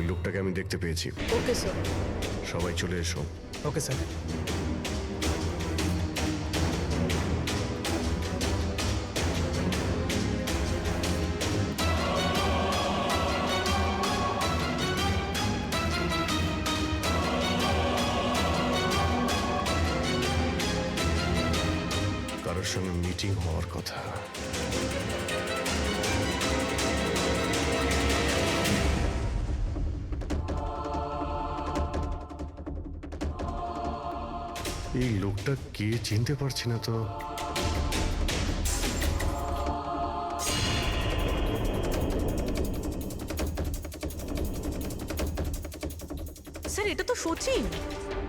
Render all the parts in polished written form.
ওই লোকটাকে আমি দেখতে পেয়েছি। Okay sir. সবাই চলে এসো। Okay sir. কারোর সঙ্গে মিটিং হওয়ার কথা। এই লোকটা কে চিনতে পারছি না তো। স্যার এটা তো সচিন।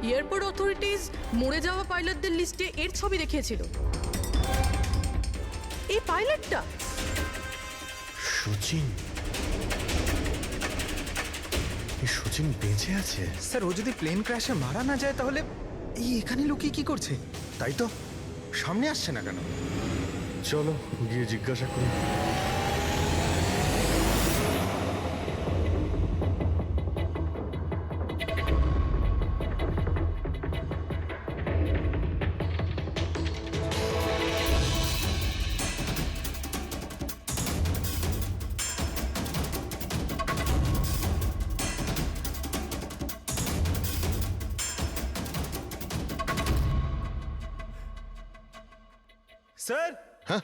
এয়ারপোর্ট অথরিটিজ মরে যাওয়া পাইলটদের লিস্টে এর ছবি দেখিয়েছিল। এই পাইলটটা সচিন। এই সচিন বেঁচে আছে? স্যার ও যদি প্লেন ক্র্যাশে মারা না যায় তাহলে এই এখানে লুকিয়ে কি করছে? তাই তো, সামনে আসছে না কেন? চলো গিয়ে জিজ্ঞাসা করি। স্যার। হ্যাঁ,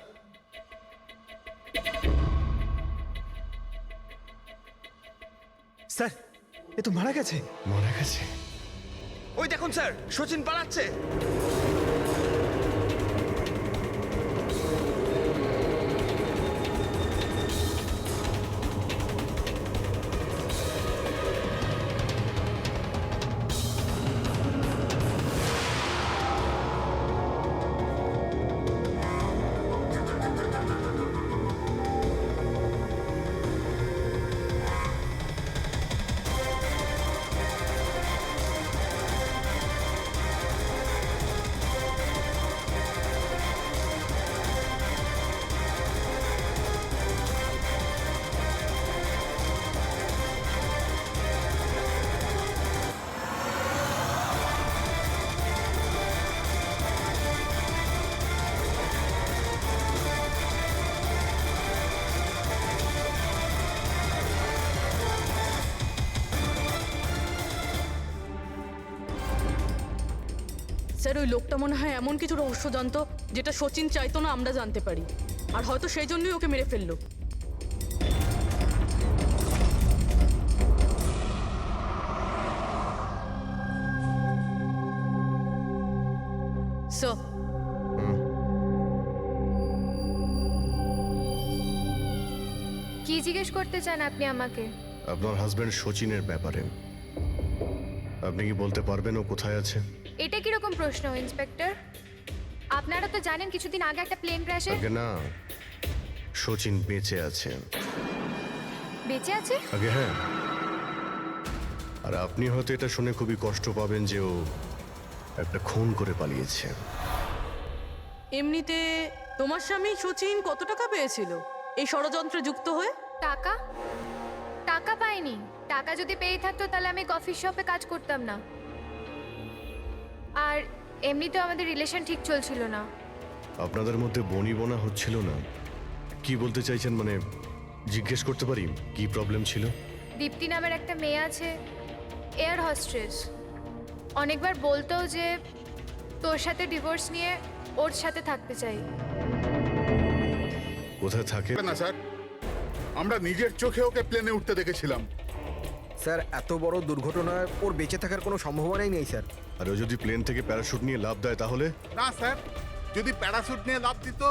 স্যার এ তো মারা গেছে। মারা গেছে? ওই দেখুন স্যার, সচিন পালাচ্ছে। স্যার ওই লোকটা মনে হয় এমন কিছু রহস্য জানতো যেটা সচিন চাইতো না আমরা জানতে পারি, আর হয়তো সেই জন্যই ওকে মেরে ফেললো। স্যার কি জিজ্ঞেস করতে চান আপনি আমাকে? আপনার হাজবেন্ড সচিনের ব্যাপারে। আপনি কি বলতে পারবেন ও কোথায় আছে? এটা কিরকম প্রশ্ন ইন্সপেক্টর? আপনারা তো জানেন কিছুদিন আগে একটা প্লেন ক্র্যাশে। আগে না, সচিন বেঁচে আছে। বেঁচে আছে? আগে হ্যাঁ। আর আপনি হয়তো এটা শুনে খুবই কষ্ট পাবেন যে ও একটা খুন করে পালিয়েছে। এমনিতে তোমার স্বামী সচিন কত টাকা পেয়েছিল এই ষড়যন্ত্রে যুক্ত হয়ে? টাকা? টাকা পাইনি। টাকা যদি পেয়ে থাকতো তাহলে আমি কফি শপে কাজ করতাম না। আর এমনিতেও আমাদের রিলেশন ঠিক চলছিল না। আপনাদের মধ্যে বনিবনা হচ্ছিল না? কি বলতে চাইছেন, মানে জিজ্ঞেস করতে পারি কি প্রবলেম ছিল? দীপ্তি নামের একটা মেয়ে আছে, এয়ার হোস্টেস। অনেকবার বলতো যে তোর সাথে ডিভোর্স নিয়ে ওর সাথে থাকতে চাই। কোথায় থাকে? না স্যার, আমরা নিজের চোখে ওকে প্লেনে উঠতে দেখেছিলাম। স্যার এত বড় দুর্ঘটনায় ওর বেঁচে থাকার কোনো সম্ভাবনাই নেই স্যার। আর ও যদি প্লেন থেকে প্যারাশুট নিয়ে লাফ দেয় তাহলে? না স্যার, যদি প্যারাশুট নিয়ে লাফ দিত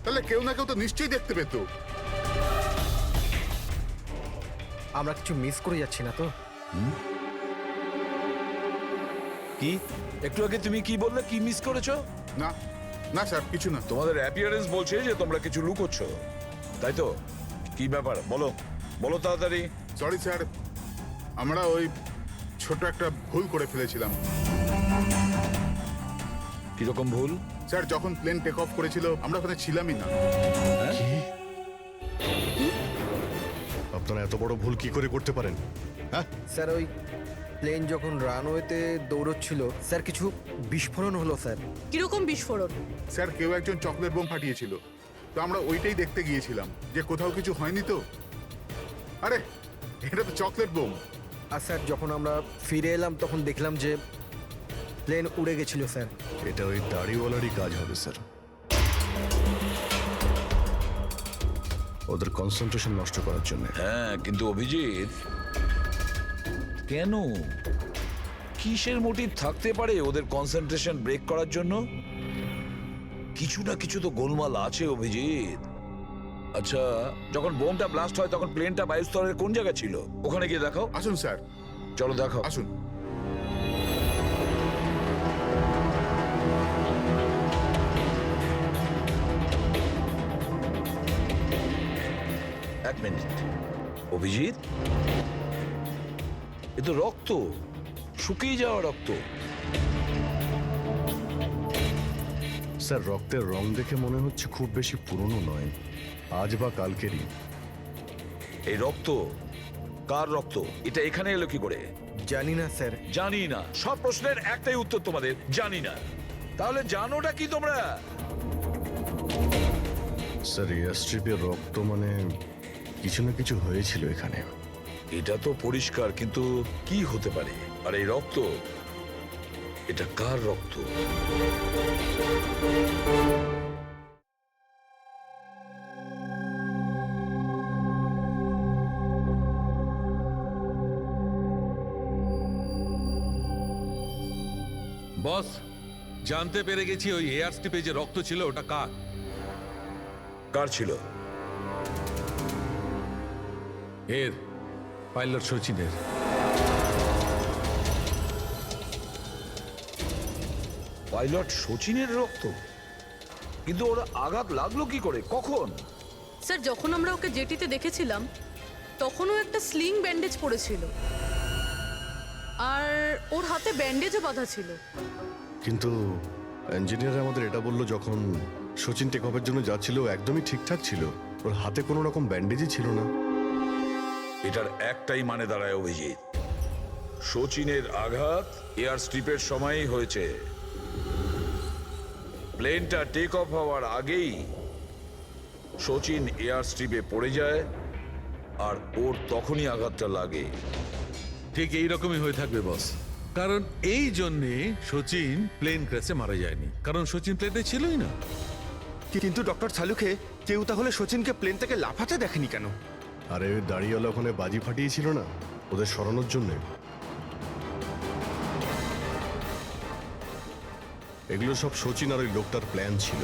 তাহলে কেউ না কেউ তো নিশ্চয়ই দেখতে পেত। আমরা কিছু মিস করে যাচ্ছি না তো? কি একটু আগে তুমি কি বললে? কি মিস করেছো? না না স্যার, কিছু না। তোমাদের অ্যাপিয়ারেন্স বলছে যে তোমরা কিছু লুকোচ্ছ, তাই তো? কি ব্যাপার বলো, বলো তাড়াতাড়ি। সরি স্যার, আমরা ওই ছোট একটা ভুল করে ফেলেছিলাম। কিরকম ভুল? স্যার, যখন প্লেন টেক অফ করেছিল আমরা ওখানে ছিলামই না। আপনারা এত বড় ভুল কি করে করতে পারেন? হ্যাঁ, স্যার ওই প্লেন যখন রানওয়েতে দৌড়চ্ছিল স্যার কিছু বিস্ফোরণ হলো স্যার। কিরকম বিস্ফোরণ? স্যার কেউ একজন চকলেট বোম ফাটিয়েছিল, তো আমরা ওইটাই দেখতে গিয়েছিলাম যে কোথাও কিছু হয়নি তো। আরে এটা তো চকলেট বোম। আর স্যার যখন আমরা ফিরে এলাম তখন দেখলাম যে প্লেন উড়ে গেছিল স্যার। এটা ওই দাড়িওয়ালারই কাজ হবে স্যার। ওদের কনসেন্ট্রেশন নষ্ট করার জন্য। হ্যাঁ, কিন্তু অভিজিৎ, কেন? কিসের মোটিভ থাকতে পারে ওদের কনসেন্ট্রেশন ব্রেক করার জন্য? কিছু না কিছু তো গোলমাল আছে অভিজিৎ। আচ্ছা, যখন বোমটা ব্লাস্ট হয় তখন প্লেনটা বায়ুস্তরের কোন জায়গায় ছিল? ওখানে গিয়ে দেখাও। আসুন স্যার, চলো দেখাও। আসুন। এক মিনিট অভিজিৎ, এ তো রক্ত, শুকিয়ে যাওয়া রক্ত। স্যার রক্তের রং দেখে মনে হচ্ছে খুব বেশি পুরনো নয়, আজ বা কালকেরই। এই রক্ত কার রক্ত? এটা এখানে এলো কি করে? জানি না স্যার। জানি না। সব প্রশ্নের একটাই উত্তর তোমাদের, জানি না। তাহলে জানোটা কি তোমরা? স্যার এয়ারস্ট্রিপের রক্ত মানে কিছু না কিছু হয়েছিল এখানে। এটা তো পরিষ্কার, কিন্তু কি হতে পারে? আর এই রক্ত, এটা কার রক্ত? বস, জানতে পেরে গেছি ওই এয়ার স্ট্রিপে যে রক্ত ছিল ওটা কার। কার ছিল? এর পাইলট সচিনের। পাইলট সচিনের রক্ত? কিন্তু ওরা আঘাত লাগলো কি করে, কখন? স্যার যখন আমরা ওকে জেটিতে দেখেছিলাম তখনও একটা স্লিং ব্যান্ডেজ পড়েছিল, আর ওর হাতে ব্যান্ডেজও বাঁধা ছিল। কিন্তু ইঞ্জিনিয়ার আমাদের এটা বললো যখন সচিন টেক অফের জন্য যাচ্ছিল ও একদমই ঠিকঠাক ছিল, ওর হাতে কোনো রকম ব্যান্ডেজই ছিল না। এটার একটাই মানে দাঁড়ায় অভিজিৎ, সচিনের আঘাত এয়ার স্ট্রিপের সময়ই হয়েছে। প্লেনটা টেক অফ হওয়ার আগেই সচিন এয়ার স্ট্রিপে পড়ে যায়, আর ওর তখনই আঘাতটা লাগে। ঠিক এইরকমই হয়ে থাকবে বস, কারণ এই জন্যে সচিন প্লেন ক্র্যাশে মারা যায়নি, কারণ সচিন প্লেনে ছিলই না। কিন্তু ডক্টর সালুকে কেউ তাহলে সচিনকে প্লেন থেকে লাফাতে দেখেনি কেন? আরে ওই দাড়িওয়ালা ওখানে বাজি ফাটিয়েছিল না ওদের সরানোর জন্যে। এগুলো সব সচিন আর ওই লোকটার প্ল্যান ছিল।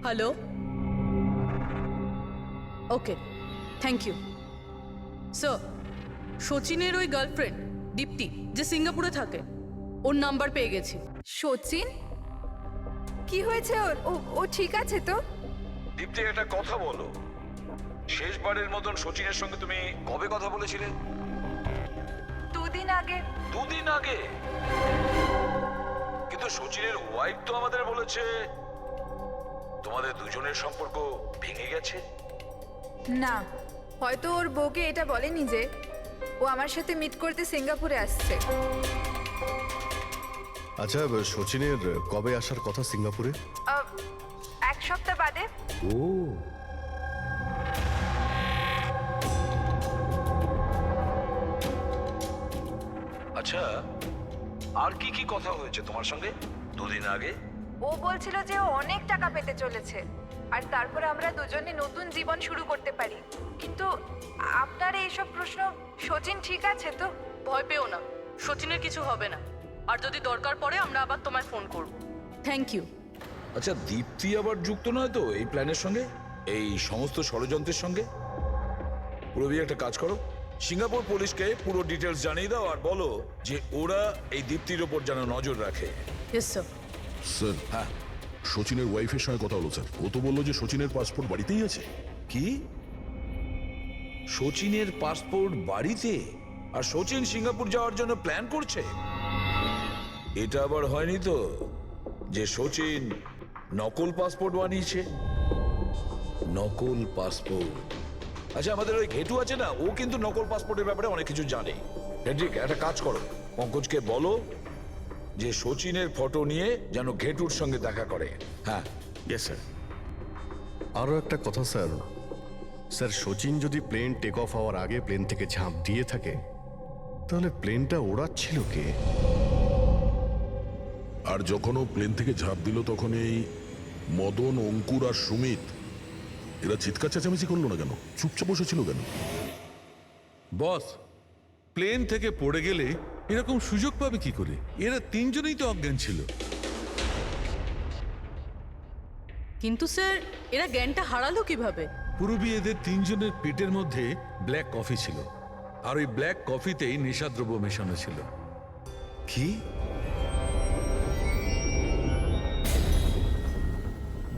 Hello, okay, thank you sir. সচিনের ওই গার্লফ্রেন্ড দীপ্তি যে সিঙ্গাপুরে থাকে, ওর নাম্বার পেয়ে গেছি। সচিন কি হয়েছে ওর? ও ঠিক আছে তো? দীপ্তি, একটা কথা বলো, শেষবারের মতন সচিনের সঙ্গে তুমি কবে কথা বলেছিলে? 2 দিন আগে। 2 দিন আগে? কিন্তু সচিনের ওয়াইফ তো আমাদের বলেছে তোমাদের দুজনের সম্পর্ক ভেঙে গেছে। না, হয়তো ওর বউকে এটা বলেনি যে ও আমার সাথে মিট করতে সিঙ্গাপুরে আসছে। আচ্ছা, সচিনের কবে আসার কথা সিঙ্গাপুরে? 1 সপ্তাহ বাদে। ও, আচ্ছা, আর কি কি কথা হয়েছে তোমার সঙ্গে 2 দিন আগে? ও বলছিল যে ও অনেক টাকা পেতে চলেছে, আর তারপরে আমরা দুজনে নতুন জীবন শুরু করতে পারি। কিন্তু আপনার এইসব প্রশ্ন, সচিন ঠিক আছে তো? ভয় পেও না, সচিনের কিছু হবে না, আর যদি দরকার পড়ে আমরা আবার তোমায় ফোন করব। Thank you. আচ্ছা, দীপ্তি আবার যুক্ত নয় তো এই প্ল্যানের সঙ্গে, এই সমস্ত ষড়যন্ত্রের সঙ্গে? পুরবি, একটা কাজ করো, সিঙ্গাপুর পুলিশকে পুরো ডিটেলস জানিয়ে দাও আর বলো যে ওরা এই দীপ্তির ওপর যেন নজর রাখে। Yes sir. স্যার, হ্যাঁ। সচিনের ওয়াইফের সঙ্গে কথা হলো স্যার। ও তো বললো যে সচিনের পাসপোর্ট বাড়িতেই আছে। কি? সচিনের পাসপোর্ট বাড়িতে? আর সচিন সিঙ্গাপুর যাওয়ার জন্য প্ল্যান করছে? এটা আবার হয়নি তো যে সচিন নকল পাসপোর্ট বানিয়েছে? নকল পাসপোর্ট? আচ্ছা, আমাদের ওই ঘেটু আছে না, ও কিন্তু নকল পাসপোর্টের ব্যাপারে অনেক কিছু জানে। হেড্রিক, একটা কাজ করো, পঙ্কজকে বলো যে সচিনের ফটো নিয়ে যেন ঘেটুর সঙ্গে দেখা করে। হ্যাঁ। Yes sir. আরও একটা কথা স্যার, স্যার সচিন যদি প্লেন টেক অফ হওয়ার আগে প্লেন থেকে ঝাঁপ দিয়ে থাকে, তাহলে প্লেনটা ওড়াচ্ছিল কে? আর যখন ও প্লেন থেকে ঝাঁপ দিল তখন এই মদন, অঙ্কুর আর সুমিত এরা চিৎকার চেঁচামেচি করলো না কেন? চুপচাপ বসেছিল কেন? বস, প্লেন থেকে পড়ে গেলে এরকম সুযোগ পাবে কি করে? এরা তিনজনেই তো অজ্ঞান ছিল। কিন্তু স্যার, এরা জ্ঞানটা হারালো কিভাবে? পূর্বী এদের তিনজনের পেটের মধ্যে ব্ল্যাক কফি ছিল, আর ওই ব্ল্যাক কফিতেই নেশাদ্রব্য মেশানো ছিল। কি?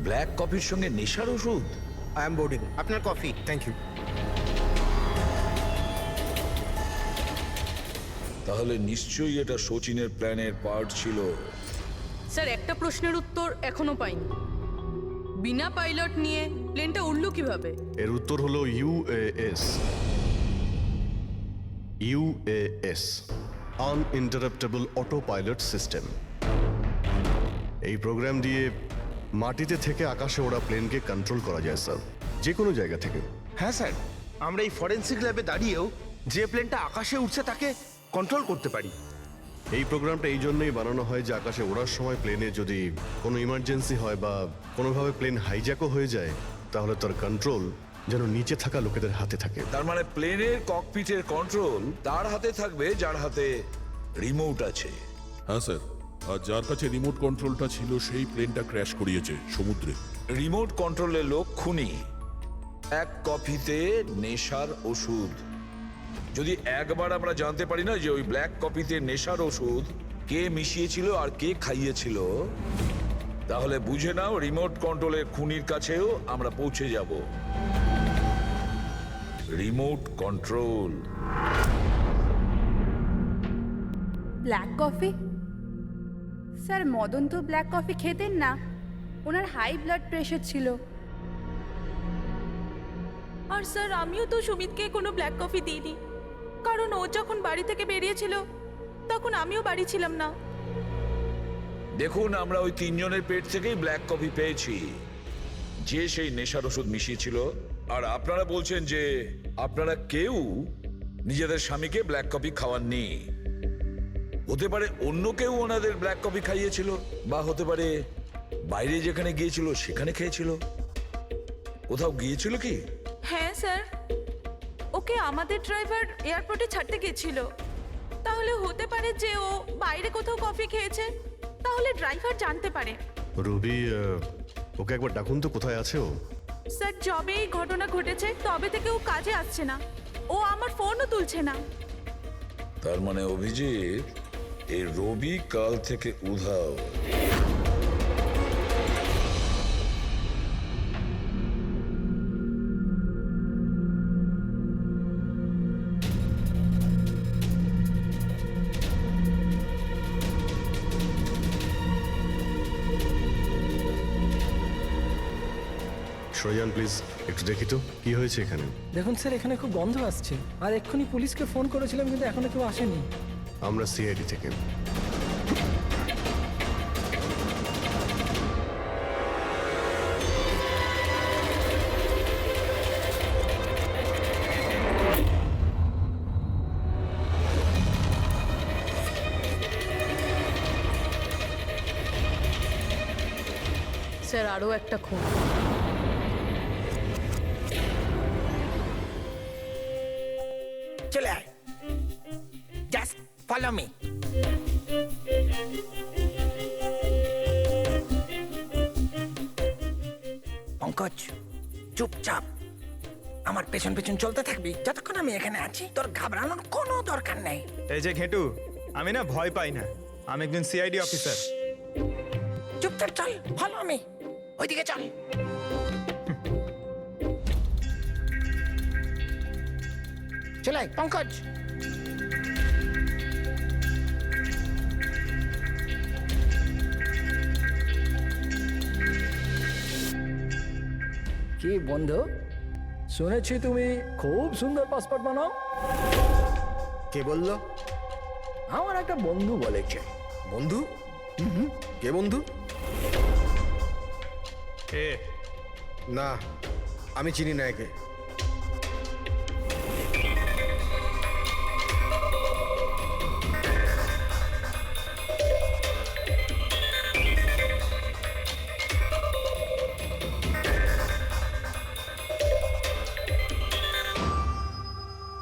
ব্ল্যাক কফির সঙ্গে নেশার ওষুধ? I am boarding. আপনার কফি। Thank you. তাহলে নিশ্চয়ই এটা সচিনের প্ল্যানের পার্ট ছিল। স্যার, একটা প্রশ্নের উত্তর এখনো পাইনি। বিনা পাইলট নিয়ে প্লেনটা উড়লো কিভাবে? এর উত্তর হলো UAS. UAS, আনইন্টারাপ্টেবল auto pilot system. এই প্রোগ্রাম দিয়ে মাটিতে থেকে আকাশে ওড়া প্লেনকে কন্ট্রোল করা যায় স্যার, যে কোনো জায়গা থেকে। হ্যাঁ স্যার, আমরা এই ফরেন্সিক ল্যাবে দাঁড়িয়েও যে প্লেনটা আকাশে উঠছে তাকে কন্ট্রোল করতে পারি। এই প্রোগ্রামটা এই জন্যই বানানো হয় যে আকাশে ওড়ার সময় প্লেনে যদি কোনো ইমার্জেন্সি হয় বা কোনোভাবে প্লেন হাইজ্যাকও হয়ে যায়, তাহলে তার কন্ট্রোল যেন নিচে থাকা লোকেদের হাতে থাকে। তার মানে প্লেনের ককপিটের কন্ট্রোল তার হাতে থাকবে যার হাতে রিমোট আছে। হ্যাঁ স্যার, আর যার কাছে রিমোট কন্ট্রোলটা ছিল সেই প্লেনটা ক্র্যাশ করিয়েছে সমুদ্রে। রিমোট কন্ট্রোলের লোক খুনি, এক কফিতে নেশার ওষুধ। যদি একবার আমরা জানতে পারি না যে ওই ব্ল্যাক কফিতে নেশার ওষুধ কে মিশিয়েছিল আর কে খাইয়েছিল, তাহলে বুঝে নাও রিমোট কন্ট্রোলের খুনির কাছেও আমরা পৌঁছে যাব। Remote control. Black coffee? Sir, Madan তো ব্ল্যাক কফি খেতেন না, ওনার হাই ব্লাড প্রেশার ছিল। আর স্যার, আমিও তো সুমিতকে কোনো ব্ল্যাক কফি দিইনি, কারণ ও যখন বাড়ি থেকে বেরিয়েছিল তখন আমিও বাড়ি ছিলাম না। দেখুন, আমরা ওই তিনজনের পেট থেকেই ব্ল্যাক কফি পেয়েছি, যে সেই নেশার ওষুধ মিশিয়েছিল। আর আপনারা বলছেন যে আপনারা কেউ নিজেদের স্বামীকে ব্ল্যাক কফি খাওয়াননি। হতে পারে অন্য কেউ ওনাদের ব্ল্যাক কফি খাইয়েছিল, বা হতে পারে বাইরে যেখানে গিয়েছিল সেখানে খেয়েছিল। কোথাও গিয়েছিল কি? হ্যাঁ স্যার, ওকে আমাদের ড্রাইভার এয়ারপোর্টে ছাড়তে গিয়েছিল। তাহলে হতে পারে যে ও বাইরে কোথাও কফি খেয়েছে, তাহলে ড্রাইভার জানতে পারে। রবি, ওকে একবার ডাকুন তো, কোথায় আছে ও? স্যার, যবে এই ঘটনা ঘটেছে তবে থেকে ও কাজে আসছে না, ও আমার ফোনও তুলছে না। তার মানে অভিজিৎ, এই রবি কাল থেকে উধাও। সরিয়ান প্লিজ, একটু দেখি তো কি হয়েছে এখানে। দেখুন স্যার, এখানে খুব গন্ধ আসছে, আর এক্ষুনি পুলিশকে ফোন করেছিলাম কিন্তু এখনো কেউ আসেনি। আমরা সিআইডি থেকে। স্যার, আরও একটা খুন। চলে আয়, just follow follow me. Pankaj, চুপচাপ আমার পেছন পেছন চলতে থাকবি যতক্ষণ আমি এখানে আছি। তোর ঘাবড়ানোর কোনো দরকার নেই। এই যে ঘেটু, আমি না ভয় পাই না, আমি একজন সিআইডি অফিসার। চুপচাপ চল, ফলো মি, ওইদিকে চল। চলে আয়, পঙ্কজ। কি বন্ধু, শুনেছি তুমি খুব সুন্দর পাসপোর্ট বানাও। কে বললো? আমার একটা বন্ধু বলেছে। বন্ধু? কে বন্ধু? এ না, আমি চিনি না একে।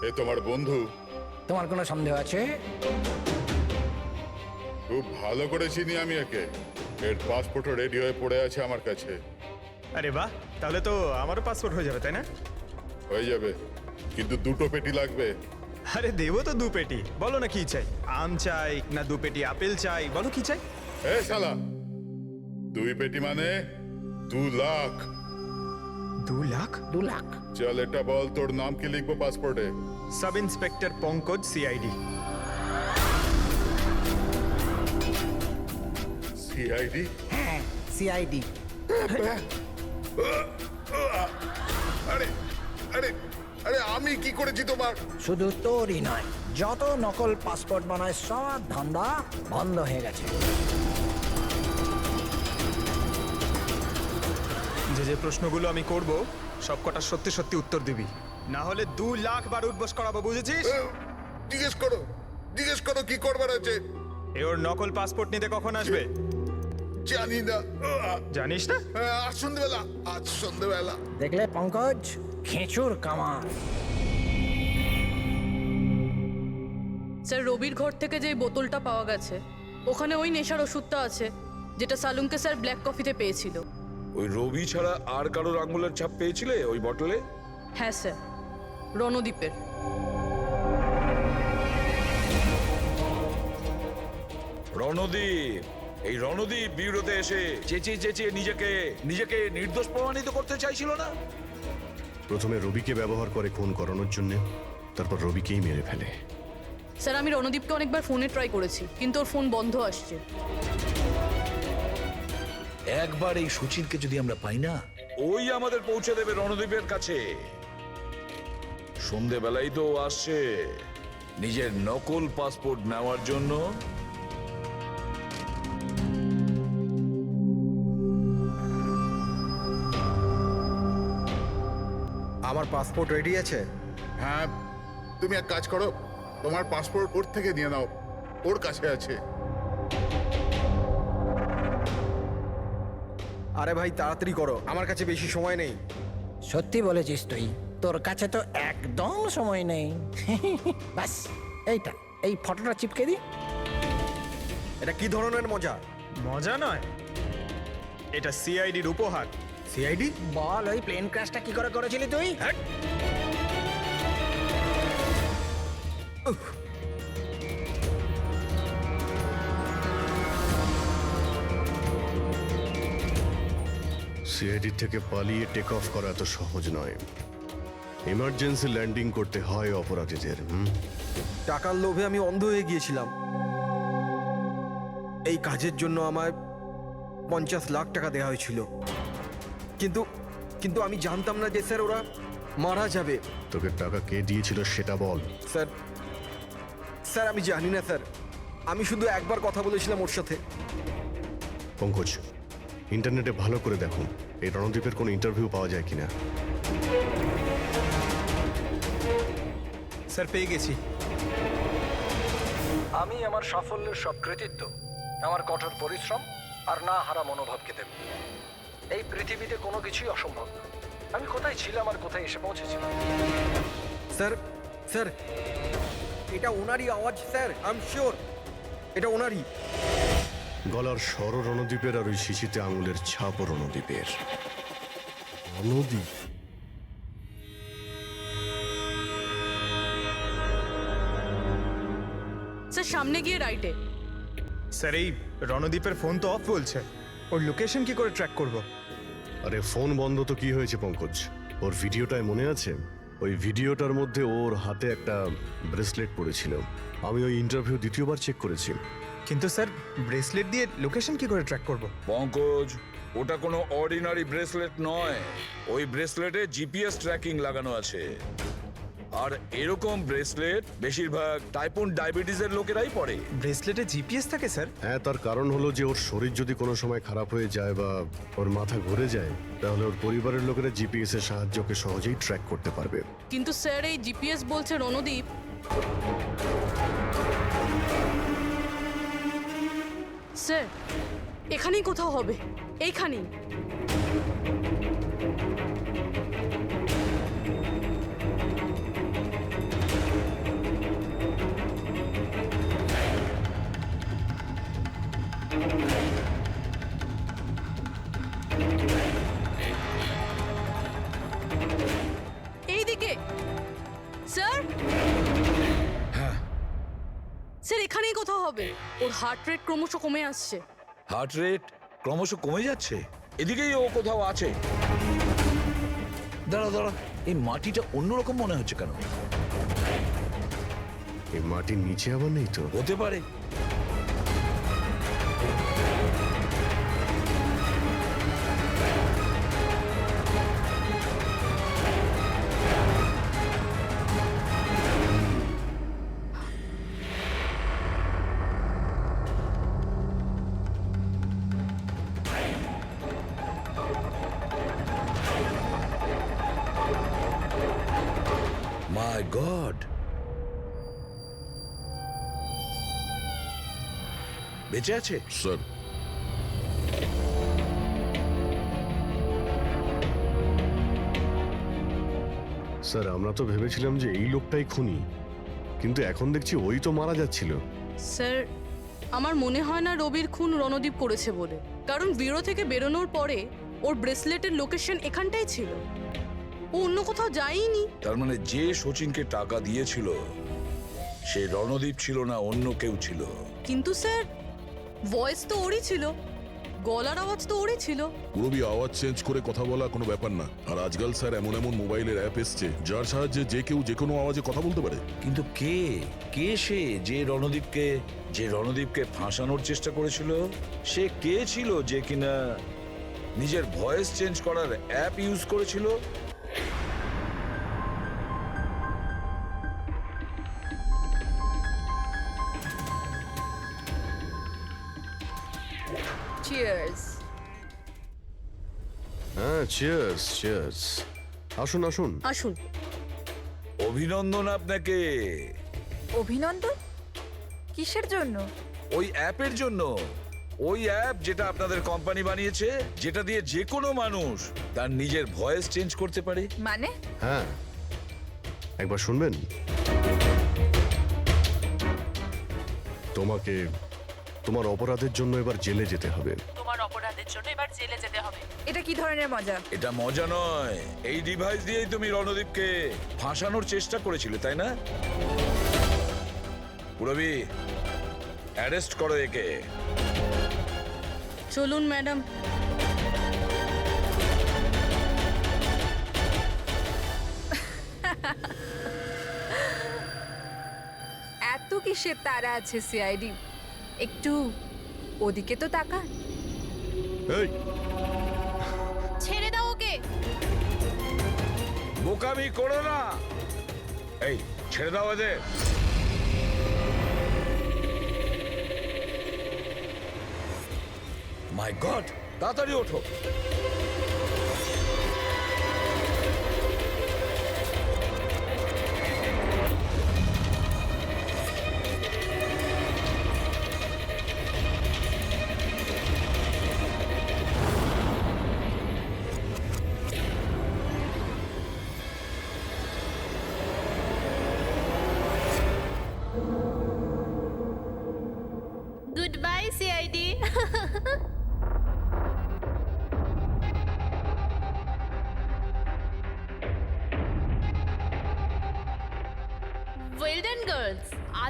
এ তোমার বন্ধু? তোমার কোনো সন্দেহ আছে? খুব ভালো করে চিনি আমি একে। এর পাসপোর্টও রেডি হয়ে পড়ে আছে আমার কাছে। আরে বাহ, তাহলে তো আমারও পাসপোর্ট হয়ে যাবে, তাই না? হয়ে যাবে, কিন্তু 2টো পেটি লাগবে। আরে দেবো তো 2 পেটি। বলো না কি চাই, আম চাই না 2 পেটি আপেল চাই, বলো কি চাই। এ শালা, 2 পেটি মানে 2 লাখ। 2 লাখ? 2 লাখ? চল এটা বল, তোর নাম কি লিখবো পাসপোর্টে? Sub inspector Pankaj, CID. CID? হ্যাঁ, সিআইডি। আরে আরে আরে, আমি কি করেছি তোমার? শুধু তোরই নয়, যত নকল পাসপোর্ট বানায় সব ধান্দা বন্ধ হয়ে গেছে। যে যে প্রশ্নগুলো আমি করব সব কটা সত্যি সত্যি উত্তর দিবি, না হলে 2 লাখ বার উঠবস করাবো, বুঝেছিস? জিজ্ঞেস করো কি করবার আছে। এ ওর নকল পাসপোর্ট নিতে কখন আসবে? জানি না। জানিস না? আজ সন্ধ্যেবেলা। দেখলে পঙ্কজ, খেঁচুর কামার। স্যার, রবির ঘর থেকে যে বোতলটা পাওয়া গেছে ওখানে ওই নেশার ওষুধটা আছে যেটা সালুমকে স্যার ব্ল্যাক কফিতে পেয়েছিল। ওই রবি ছাড়া আর কারোর আঙুলের ছাপ পেয়েছিলে ওই বটলে? হ্যাঁ স্যার, রণদ্বীপের। রণদীপ, এই রণদীপ বিউরোতে এসে চেঁচিয়ে চেঁচিয়ে নিজেকে নির্দোষ প্রমাণিত করতে চাইছিল না? প্রথমে রবিকে ব্যবহার করে খুন করানোর জন্য, তারপর রবিকেই মেরে ফেলে। স্যার, আমি রণদীপকে অনেকবার ফোনে ট্রাই করেছি, কিন্তু ওর ফোন বন্ধ আসছে। একবার এই সুচিরকে যদি আমরা পাই না, ওই আমাদের পৌঁছে দেবে রণদীপের কাছে। সন্ধেবেলায় তো ও আসছে নিজের নকল পাসপোর্ট নেওয়ার জন্য। আমার পাসপোর্ট রেডি আছে? হ্যাঁ, তুমি এক কাজ করো, তোমার পাসপোর্ট ওর থেকে নিয়ে নাও, ওর কাছে আছে। আরে ভাই তাড়াতাড়ি করো, আমার কাছে বেশি সময় নেই। সত্যি বলেছিস তুই, তোর কাছে তো একদম সময় নেই। বাস এইটা, এই ফটোটা চিপকে দি। এটা কি ধরনের মজা? মজা নয়, এটা সিআইডির উপহার। সিআইডি? বল, ওই প্লেন ক্র্যাশটা কি করে করেছিলি তুই? সিআইডি থেকে পালিয়ে টেক অফ করা এত সহজ নয়। ইমার্জেন্সি ল্যান্ডিং করতে হয় অপরাধীদের। টাকার লোভে আমি অন্ধ হয়ে গিয়েছিলাম। এই কাজের জন্য আমায় 50 লাখ টাকা দেওয়া হয়েছিল, কিন্তু আমি জানতাম না যে স্যার ওরা মারা যাবে। তোকে টাকা কে দিয়েছিল সেটা বল। স্যার আমি জানি না স্যার, আমি শুধু একবার কথা বলেছিলাম ওর সাথে। পঙ্কজ, ইন্টারনেটে ভালো করে দেখো এই রণদ্বীপের কোনো ইন্টারভিউ পাওয়া যায় কিনা। স্যার, পেয়ে গেছি। আমি আমার সাফল্যের সব কৃতিত্ব আমার কঠোর পরিশ্রম আর না হারা মনোভাবকে দেব। এই পৃথিবীতে কোনো কিছুই অসম্ভব না। আমি কোথায় ছিলাম আর কোথায় এসে পৌঁছেছিলাম। স্যার এটা ওনারই আওয়াজ স্যার, আই এম শিওর এটা ওনারই। গলার স্বর রণদ্বীপের আর ওই শিশিতে আঙুলের ছাপও রণদ্বীপের। রণদ্বীপ? স্যার সামনে গিয়ে রাইটে। স্যার এই রণদীপের ফোন তো অফ বলছে, ওর লোকেশন কি করে ট্র্যাক করব? আরে ফোন বন্ধ তো কি হয়েছে পঙ্কজ, ওর ভিডিওটায় মনে আছে? ওই ভিডিওটার মধ্যে ওর হাতে একটা ব্রেসলেট পড়েছিল। আমি ওই ইন্টারভিউ দ্বিতীয়বার চেক করেছি। কিন্তু স্যার ব্রেসলেট দিয়ে লোকেশন কি করে ট্র্যাক করব? পঙ্কজ, ওটা কোনো অর্ডিনারি ব্রেসলেট নয়। ওই ব্রেসলেটে জিপিএস ট্র্যাকিং লাগানো আছে। আর এরকম ব্রেসলেট বেশিরভাগ টাইপ 1 ডায়াবেটিসের লোকেরাই পরে। ব্রেসলেটে জিপিএস থাকে স্যার? হ্যাঁ, তার কারণ হলো যে ওর শরীর যদি কোনো সময় খারাপ হয়ে যায় বা ওর মাথা ঘুরে যায়, তাহলে ওর পরিবারের লোকেরা জিপিএস এর সাহায্যকে সহজেই ট্র্যাক করতে পারবে। কিন্তু স্যার এই জিপিএস বলছে রণদ্বীপ। স্যার এখানেই কোথাও হবে, এইখানেই। এইদিকে স্যার। স্যার এখানেই কোথাও হবে। ওর হার্ট রেট ক্রমশ কমে আসছে। হার্ট রেট ক্রমশ কমে যাচ্ছে? এদিকেই ও কোথাও আছে। দাঁড়া দাঁড়া, এই মাটিটা অন্যরকম মনে হচ্ছে কেন? এই মাটির নিচে আবার নেই তো? হতে পারে। মাই গড, বেঁচে আছে? স্যার, স্যার আমরা তো ভেবেছিলাম যে এই লোকটাই খুনি, কিন্তু এখন দেখছি ওই তো মারা যাচ্ছিল। স্যার আমার মনে হয় না রবির খুন রণদীপ করেছে বলে, কারণ ব্যুরো থেকে বেরোনোর পরে ওর ব্রেসলেটের লোকেশন এখানটাই ছিল, ও অন্য কোথাও যায়নি। তার মানে যে শচীনকে টাকা দিয়েছিল সে রণদীপ ছিল না, অন্য কেউ ছিল। কিন্তু স্যার ভয়েস তো ওরই ছিল, গলার আওয়াজ তো ওরই ছিল। পুরবি আওয়াজ চেঞ্জ করে কথা বলা কোনো ব্যাপার না। আর আজকাল স্যার এমন এমন মোবাইলের অ্যাপ এসছে যার সাহায্যে যে কেউ যে কোনো আওয়াজে কথা বলতে পারে। কিন্তু কে কে সে যে রণদীপকে ফাঁসানোর চেষ্টা করেছিল? সে কে ছিল যে কিনা নিজের ভয়েস চেঞ্জ করার অ্যাপ ইউজ করেছিল? চিয়ার্স। হ্যাঁ, চিয়ার্স চিয়ার্স। আসুন আসুন আসুন। অভিনন্দন আপনাকে। অভিনন্দন? কিসের জন্য? ওই অ্যাপের জন্য। ওই অ্যাপ যেটা আপনাদের কোম্পানি বানিয়েছে, যেটা দিয়ে যে কোনো মানুষ তার নিজের ভয়েস চেঞ্জ করতে পারে। মানে? হ্যাঁ, একবার শুনবেন? তোমাকে তোমার অপরাধের জন্য এবার জেলে যেতে হবে। তোমার অপরাধের জন্য এবার জেলে যেতে হবে। এটা কি ধরনের মজা? এটা মজা নয়। এই ডিভাইস দিয়েই তুমি রণদীপকে ফাঁসানোর চেষ্টা করেছিলে, তাই না? পুরবি, অ্যারেস্ট করো একে। চলুন ম্যাডাম। এত কিসের তারা আছে সিআইডি? একটু ওদিকে তো তাকান। এই ছেড়ে দাও ওকে। বোকামি করো না। এই ছেড়ে দাও এদের। মাই গড, তাড়াতাড়ি ওঠো।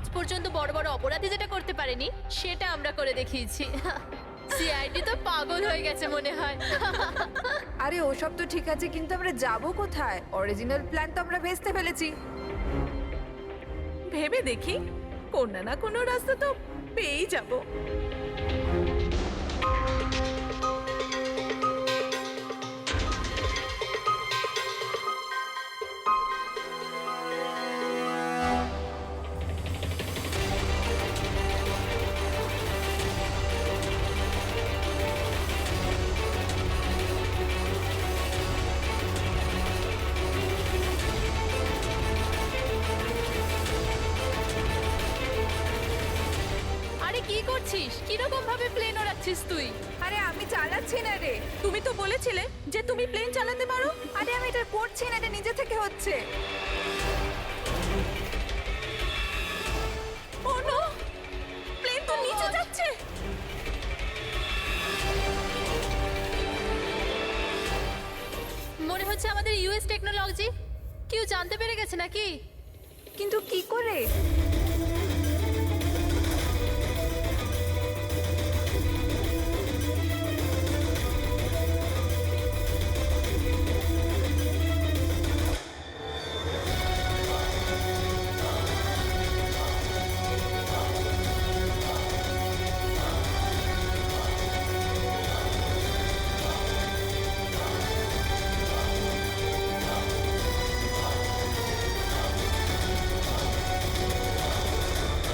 আজ পর্যন্ত বড় বড় অপরাধী যেটা করতে পারেনি সেটা আমরা করে দেখিয়েছি। সিআইডি তো পাগল হয়ে গেছে মনে হয়। আরে ওসব তো ঠিক আছে, কিন্তু আমরা যাব কোথায়? অরিজিনাল প্ল্যান তো আমরা ভেস্তে ফেলেছি। ভেবে দেখি, কোনো না কোনো রাস্তা তো পেয়েই যাব। আরে কি করছিস? কিরকম ভাবে প্লেন ওড়াচ্ছিস তুই? আরে আমি চালাচ্ছি না রে। তুমি তো বলেছিলে যে তুমি প্লেন চালাতে পারো। আরে আমি এটা করছি না, এটা নিজে থেকে হচ্ছে। ও নো, প্লেন তো নিচে যাচ্ছে। মনে হচ্ছে আমাদের ইউএস টেকনোলজি কেউ জানতে পেরে গেছে নাকি? কিন্তু কি করে?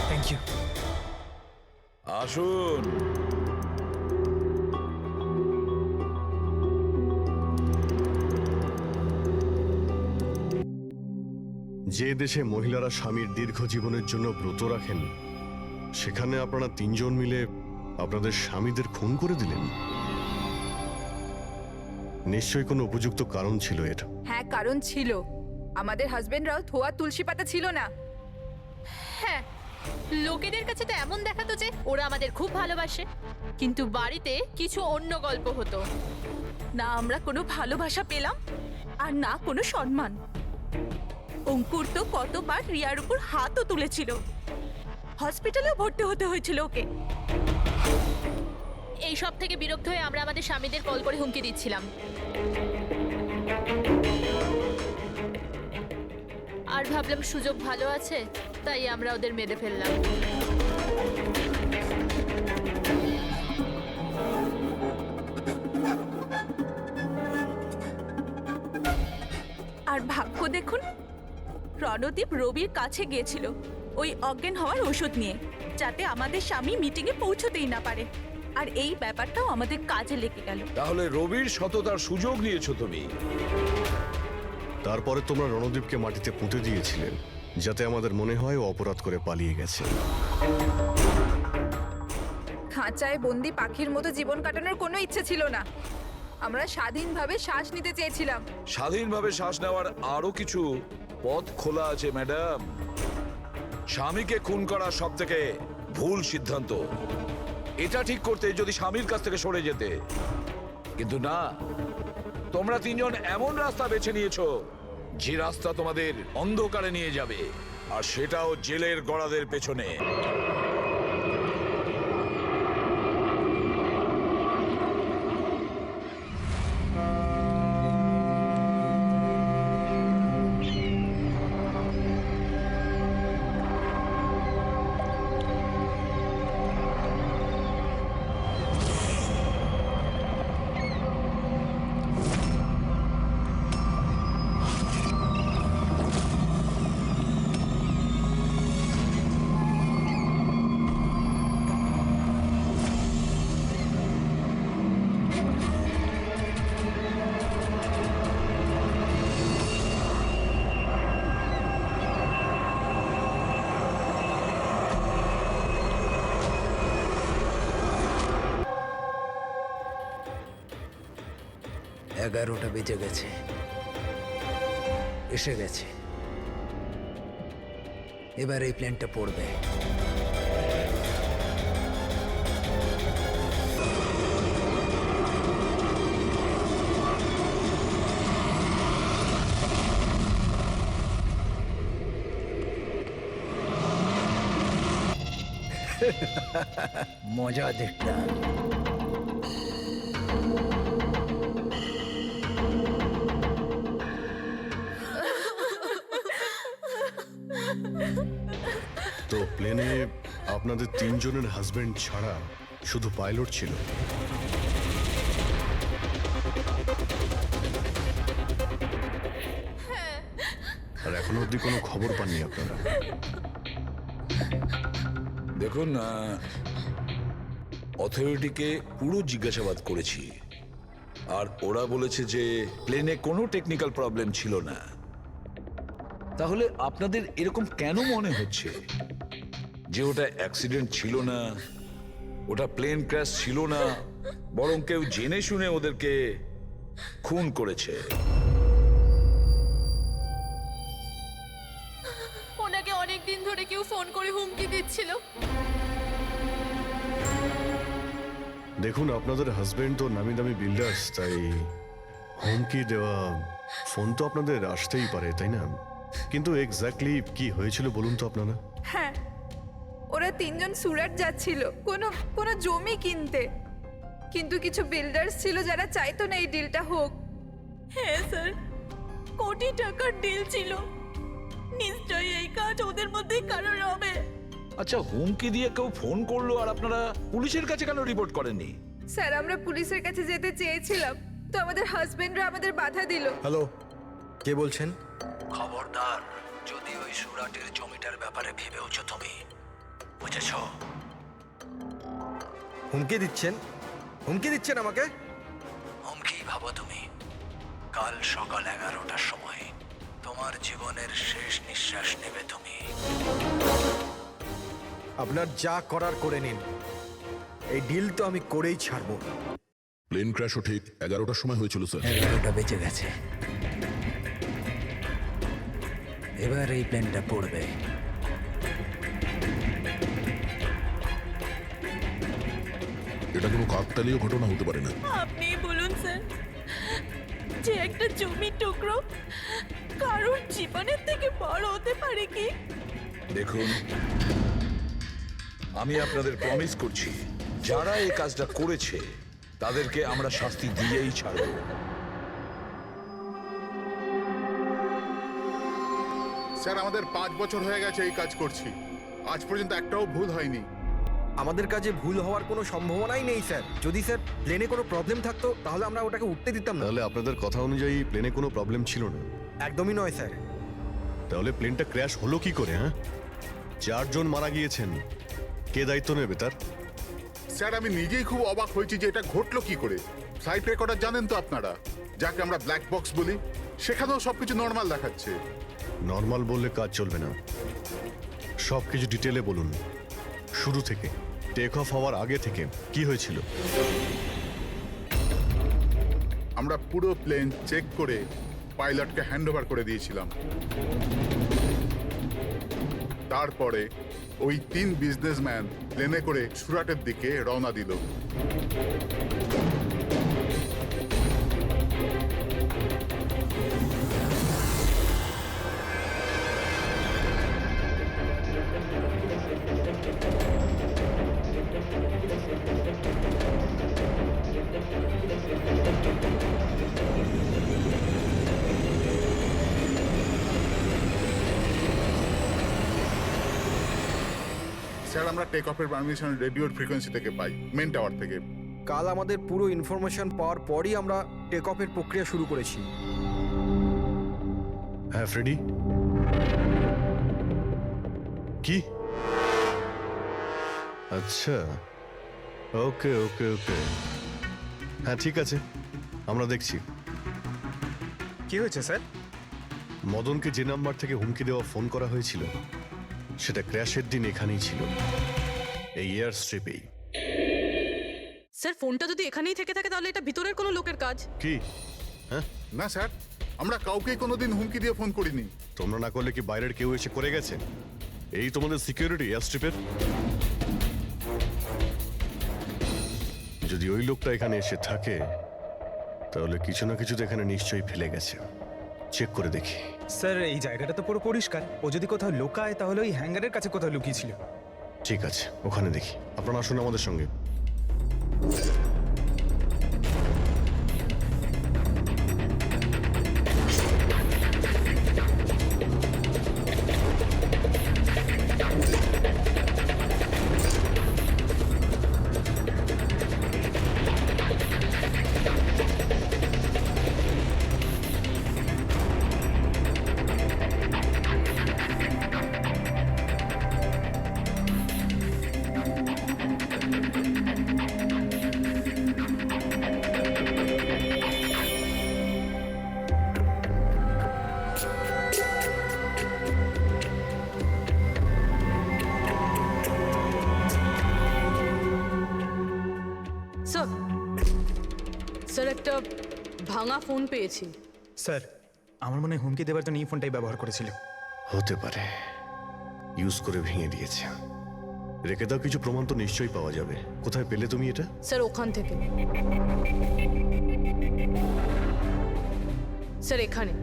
Thank you. আসুন। যে দেশে মহিলারা স্বামীর দীর্ঘ জীবনের জন্য ব্রত রাখেন, সেখানে আপনারা তিনজন মিলে আপনাদের স্বামীদের খুন করে দিলেন। নিশ্চয়ই কোনো উপযুক্ত কারণ ছিল এর। হ্যাঁ, কারণ ছিল। আমাদের হাজবেন্ডরাও ধোয়া তুলসী পাতা ছিল না। হ্যাঁ, লোকেদের কাছে তো এমন দেখাতো যে ওরা আমাদের খুব ভালোবাসে, কিন্তু বাড়িতে কিছু অন্য গল্প হতো। না আমরা কোনো ভালোবাসা পেলাম, আর না কোনো সম্মান। অঙ্কুর তো কতবার রিয়ার উপর হাতও তুলেছিল, হসপিটালেও ভর্তি হতে হয়েছিল ওকে। এই সব থেকে বিরক্ত হয়ে আমরা আমাদের স্বামীদের কল করে হুমকি দিচ্ছিলাম। আর ভাবলাম সুযোগ ভালো আছে, তাই আমরা ওদের মেরে ফেললাম। আর ভাগ্য দেখুন, রণদীপ রবির কাছে গিয়েছিল ওই অজ্ঞান হওয়ার ওষুধ নিয়ে, যাতে আমাদের স্বামী মিটিংয়ে পৌঁছতেই না পারে। আর এই ব্যাপারটাও আমাদের কাজে লেগে গেল। তাহলে রবির সততার সুযোগ নিয়েছো তুমি। তারপরে তোমরা রণদীপকে মাটিতে পুঁতে দিয়েছিলেন, যাতে আমাদের মনে হয় ও অপরাধ করে পালিয়ে গেছে। খাঁচায় বন্দি পাখির মতো জীবন কাটানোর কোনো ইচ্ছে ছিল না। আমরা স্বাধীনভাবে শ্বাস নিতে চেয়েছিলাম। স্বাধীনভাবে শ্বাস নেওয়ার আরো কিছু পথ খোলা আছে ম্যাডাম। স্বামীকে খুন করা সব থেকে ভুল সিদ্ধান্ত। এটা ঠিক করতে যদি স্বামীর কাছ থেকে সরে যেতে, কিন্তু না, তোমরা তিনজন এমন রাস্তা বেছে নিয়েছো যে রাস্তা তোমাদের অন্ধকারে নিয়ে যাবে, আর সেটাও জেলের গড়াদের পেছনে। এগারোটা বেজে গেছে, এসে গেছে। এবার এই প্ল্যানটা পড়বে। মজা দেখলাম। তো প্লেনে আপনাদের তিনজনের হাজবেন্ড ছাড়া শুধু পাইলট ছিল? আর এখনো অবধি কোনো খবর পাননি আপনারা? দেখুন, অথরিটিকে পুরো জিজ্ঞাসাবাদ করেছি, আর ওরা বলেছে যে প্লেনে কোনো টেকনিক্যাল প্রবলেম ছিল না। তাহলে আপনাদের এরকম কেন মনে হচ্ছে যে ওটা অ্যাক্সিডেন্ট ছিল না, ওটা প্লেন ক্র্যাশ ছিল না, বরং কেউ জেনে শুনে ওদেরকে খুন করেছে? ওনাকে অনেক দিন ধরে কেউ ফোন করে হুমকি দিচ্ছিল। দেখুন, আপনাদের হাজবেন্ড তো নামি দামি বিল্ডার্স, তাই হুমকি দেওয়া ফোন তো আপনাদের আসতেই পারে, তাই না? কিন্তু এক্স্যাক্টলি কি হয়েছিল বলুন তো আপনারা? হ্যাঁ, ওরা তিনজন সুরাট যাচ্ছিল কোনো জমি কিনতে, কিন্তু কিছু বিল্ডার্স ছিল যারা চাইতো না এই ডিলটা হোক। হ্যাঁ স্যার, কোটি টাকার ডিল ছিল। নিশ্চয়ই এই কাজ ওদের মধ্যে কারোর হবে। আচ্ছা, হুমকি দিয়ে কেউ ফোন করলো আর আপনারা পুলিশের কাছে কেন রিপোর্ট করেননি? স্যার, আমরা পুলিশের কাছে যেতে চেয়েছিলাম, তো আমাদের হাজবেন্ডরা আমাদের বাধা দিল। হ্যালো, কে বলছেন? খবরদার যদি ওই সুরাটের জমিটার ব্যাপারে ভেবেওছো তুমি, বুঝেছো? হুমকি দিচ্ছেন? হুমকি দিচ্ছেন আমাকে? হুমকি ভাবো তুমি। কাল সকাল 11টার সময় তোমার জীবনের শেষ নিঃশ্বাস নেবে তুমি। আপনার যা করার করে নিন, এই ডিল তো আমি করেই ছাড়বো। প্লেন ক্র্যাশও ঠিক 11টার সময় হয়েছিল স্যার। 11টা বেজে গেছে, এবার এই প্লেনটা পড়বে। এটা কোনো কাকতালীয় ঘটনা হতে পারে না। আপনি বলুন স্যার, যে একটা জমির টুকরো কারোর জীবনের থেকে বড় হতে পারে কি? দেখুন, আমি আপনাদের প্রমিস করছি, যারা এই কাজটা করেছে তাদেরকে আমরা শাস্তি দিয়েই ছাড়ব। স্যার, আমাদের 5 বছর হয়ে গেছে এই কাজ করছি, আজ পর্যন্ত একটাও ভুল হয়নি। আমাদের কাজে ভুল হওয়ার কোনো সম্ভাবনাই নেই স্যার। যদি স্যার প্লেনে কোনো প্রবলেম থাকতো তাহলে আমরা ওটাকে উঠতে দিতাম না। তাহলে আপনাদের কথা অনুযায়ী প্লেনে কোনো প্রবলেম ছিল না? একদমই নয় স্যার। তাহলে প্লেনটা ক্র্যাশ হলো কি করে? হ্যাঁ, 4 জন মারা গিয়েছেন, কে দায়িত্ব নেবে তার? স্যার, আমি নিজেই খুব অবাক হয়েছি যে এটা ঘটলো কি করে। ফ্লাইট রেকর্ডার জানেন তো আপনারা, যাকে আমরা ব্ল্যাক বক্স বলি, সেখানেও সবকিছু নর্মাল দেখাচ্ছে। নর্মাল বললে কাজ চলবে না, সব কিছু ডিটেলে বলুন, শুরু থেকে, টেক অফ হওয়ার আগে থেকে কি হয়েছিল? আমরা পুরো প্লেন চেক করে পাইলটকে হ্যান্ডওভার করে দিয়েছিলাম। তারপরে ওই 3 বিজনেসম্যান প্লেনে করে সুরাটের দিকে রওনা দিল। স্যার, আমরা টেক অফের পারমিশন রেডিওর ফ্রিকোয়েন্সি থেকে পাই, মেন টাওয়ার থেকে। কাল আমাদের পুরো ইনফরমেশন পাওয়ার পরই আমরা টেক অফের প্রক্রিয়া শুরু করেছি। হ্যাঁ ফ্রেডি, কি? আচ্ছা, ওকে ওকে ওকে, হ্যাঁ ঠিক আছে, আমরা দেখছি। কি হয়েছে স্যার? মদনকে যে নাম্বার থেকে হুমকি দেওয়া ফোন করা হয়েছিল সেটা ক্র্যাশের দিন এখানেই ছিল, এই এয়ার স্ট্রিপেই। স্যার, ফোনটা যদি এখানেই থেকে থাকে তাহলে এটা ভিতরের কোনো লোকের কাজ। কি? হ্যাঁ, না স্যার, আমরা কাউকে কোনোদিন হুমকি দিয়ে ফোন করিনি। তোমরা না করলে কি বাইরের কেউ এসে করে গেছে? এই তোমাদের সিকিউরিটি এয়ার স্ট্রিপের? যদি ওই লোকটা এখানে এসে থাকে তাহলে কিছু না কিছু তো এখানে নিশ্চয়ই ফেলে গেছে, চেক করে দেখি। স্যার, এই জায়গাটা তো পুরো পরিষ্কার। ও যদি কোথাও লুকায় তাহলে ওই হ্যাঙ্গারের কাছে কোথাও লুকিয়েছিল। ঠিক আছে, ওখানে দেখি। আপনারা আসুন আমাদের সঙ্গে। স্যার, স্যার একটা ভাঙা ফোন পেয়েছি। স্যার আমার মনে হয় হুমকি দেওয়ার জন্য এই ফোনটাই ব্যবহার করেছিল। হতে পারে, ইউজ করে ভেঙে দিয়েছে। রেখে দাও, কিছু প্রমাণ তো নিশ্চয়ই পাওয়া যাবে। কোথায় পেলে তুমি এটা? স্যার ওখান থেকে। স্যার এখানে।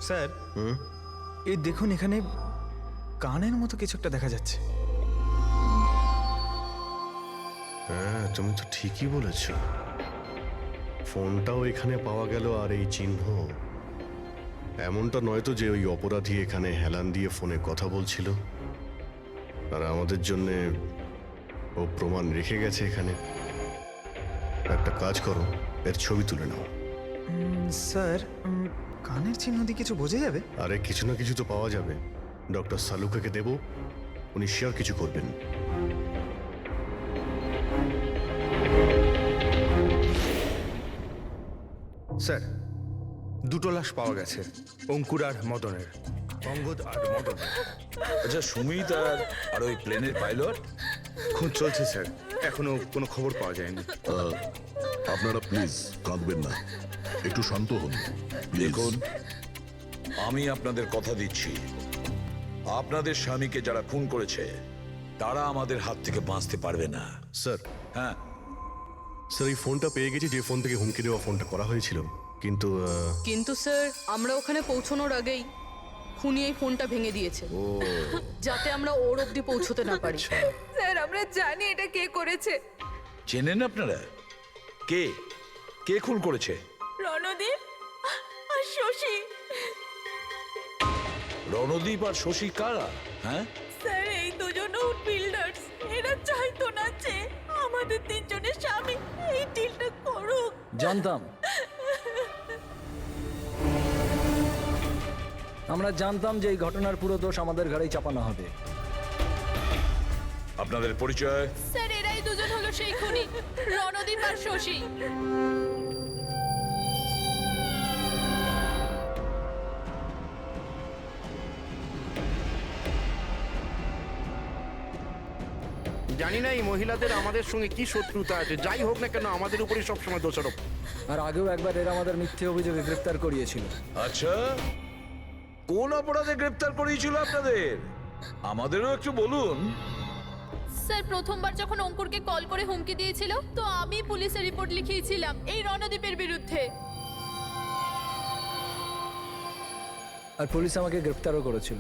স্যার এই দেখুন, এখানে কানের মতো কিছু একটা দেখা যাচ্ছে। হ্যাঁ, তুমি তো ঠিকই বলেছ। ফোনটাও এখানে পাওয়া গেল, আর এই চিহ্ন। এমনটা নয় তো যে ওই অপরাধী এখানে হেলান দিয়ে ফোনে কথা বলছিল, আর আমাদের জন্য ও প্রমাণ রেখে গেছে এখানে। একটা কাজ করো, এর ছবি তুলে নাও। স্যার কানের চিহ্ন দিয়ে কিছু বোঝা যাবে? আরে কিছু না কিছু তো পাওয়া যাবে। ডক্টর সালুকাকে দেব, উনি শিওর কিছু করবেন। স্যার, দুটো লাশ পাওয়া গেছে, অঙ্কুর আর মদনের। অঙ্গদ আর মদন। আচ্ছা, সুমিত আর ওই প্লেনের পাইলট? খোঁজ চলছে স্যার, এখনো কোনো খবর পাওয়া যায়নি। আপনারা প্লিজ কাঁদবেন না, একটু শান্ত হন। দেখুন, আমি আপনাদের কথা দিচ্ছি, আপনাদের স্বামীকে যারা খুন করেছে তারা আমাদের হাত থেকে বাঁচতে পারবে না। স্যার, হ্যাঁ স্যার এই ফোনটা পেয়ে গেছি, যে ফোন থেকে হুমকি দেওয়া ফোনটা করা হয়েছিল। কিন্তু স্যার আমরা ওখানে পৌঁছানোর আগেই খুনি এই ফোনটা ভেঙে দিয়েছে, যাতে আমরা ওর অবধি পৌঁছতে না পারি। স্যার আমরা জানি এটা কে করেছে। চেনেন আপনারা? কে কে খুন করেছে? রণদীপ আর শশী। রণদীপ আর শশী কারা? হ্যাঁ স্যার এই দুজন আউট বিল্ডার্স। এরা চাইতো না যে আমাদের তিনজনের স্বামী এই ডিলটা করুক। জানতাম, আমরা জানতাম যে এই ঘটনার পুরো দোষ আমাদের ঘাড়েই চাপানো হবে। আপনাদের পরিচয়? স্যার এরাই দুজন হলো সেই খুনি, রণদীপ আর শশী। জানি না এই মহিলাদের আমাদের সঙ্গে কি শত্রুতা আছে। যাই হোক না কেন, আমাদের উপরই সবসময় দোষারোপ। আর আগেও একবার এরা আমাদের মিথ্যে অভিযোগে গ্রেফতার করিয়েছিল। আচ্ছা, কোন অপরাধে গ্রেফতার করিয়েছিল আপনাদের? আমাদেরও একটু বলুন। স্যার প্রথমবার যখন অঙ্কুরকে কল করে হুমকি দিয়েছিল, তো আমি পুলিশে রিপোর্ট লিখিয়েছিলাম এই রণদীপের বিরুদ্ধে। আর পুলিশ আমাকে গ্রেফতারও করেছিল,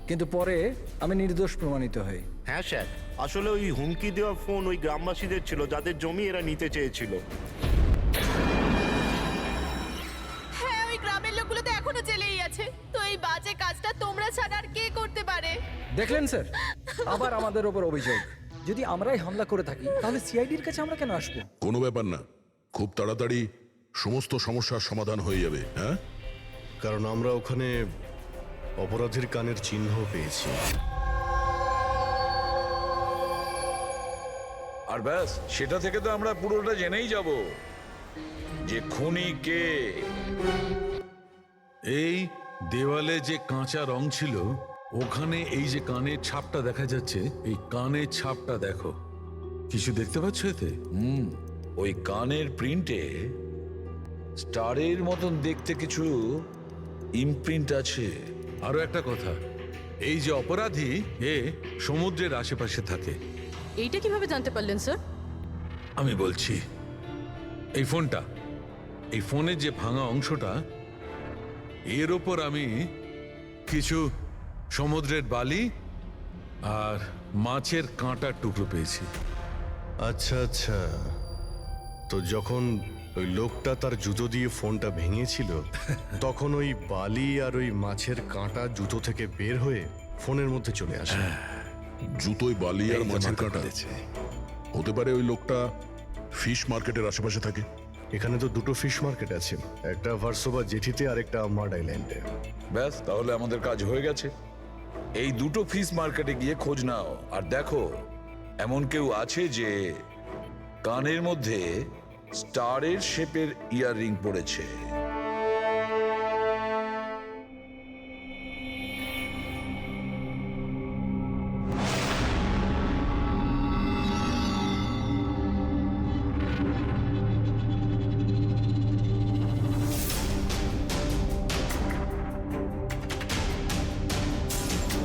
কিন্তু পরে আমি নির্দোষ প্রমাণিত হই। হ্যাঁ স্যার, আসলে ওই হুমকি দেওয়া ফোন ওই গ্রামবাসীদের ছিল, যাদের জমি এরা নিতে চেয়েছিল। হ্যাঁ, ওই গ্রামের লোকগুলো তো এখনো জেলেই আছে। তো এই বাজে কাজটা তোমরা ছাড়া আর কে করতে পারে? দেখলেন স্যার, আবার আমাদের ওপর অভিযোগ। যদি আমরাই হামলা করে থাকি তাহলে সিআইডির কাছে আমরা কেন আসবো? কোনো ব্যাপার না, খুব তাড়াতাড়ি সমস্ত সমস্যার সমাধান হয়ে যাবে। হ্যাঁ, কারণ আমরা ওখানে অপরাধীর কানের চিহ্ন পেয়েছি। আর ব্যাস, সেটা থেকে তো আমরা পুরোটা জেনেই যাব যে খুনি কে। এই দেওয়ালে যে কাঁচা রং ছিল, ওখানে এই যে কানের ছাপটা দেখা যাচ্ছে, এই কানের ছাপটা দেখো। কিছু দেখতে পাচ্ছ এতে? ওই কানের প্রিন্টে স্টারের মতন দেখতে কিছু ইমপ্রিন্ট আছে। আরো একটা কথা, এই যে অপরাধী, এ সমুদ্রের আশেপাশে থাকে। এইটা কিভাবে জানতে পারলেন স্যার? আমি বলছি, এই ফোনটা, এই ফোনের যে ভাঙা অংশটা, এর ওপর আমি কিছু সমুদ্রের বালি আর মাছের কাঁটার টুকরো পেয়েছি। আচ্ছা আচ্ছা, তো যখন ওই লোকটা তার জুতো দিয়ে ফোনটা ভেঙেছিল তখন ওই বালি আর ওই মাছের কাঁটা জুতো থেকে বের হয়ে ফোনের মধ্যে চলে আসে। জুতোয় বালি আর এই তো মাছের মাথা কাঁটা খুলেছে। হতে পারে ওই লোকটা ফিশ মার্কেটের আশেপাশে থাকে। এখানে তো দুটো ফিশ মার্কেট আছে, একটা ভার্সোভা জেটিতে আর একটা মার্ড আইল্যান্ডে। ব্যাস, তাহলে আমাদের কাজ হয়ে গেছে। এই দুটো ফিশ মার্কেটে গিয়ে খোঁজ নাও আর দেখো এমন কেউ আছে যে কানের মধ্যে স্টারের শেপের ইয়াররিং পড়েছে।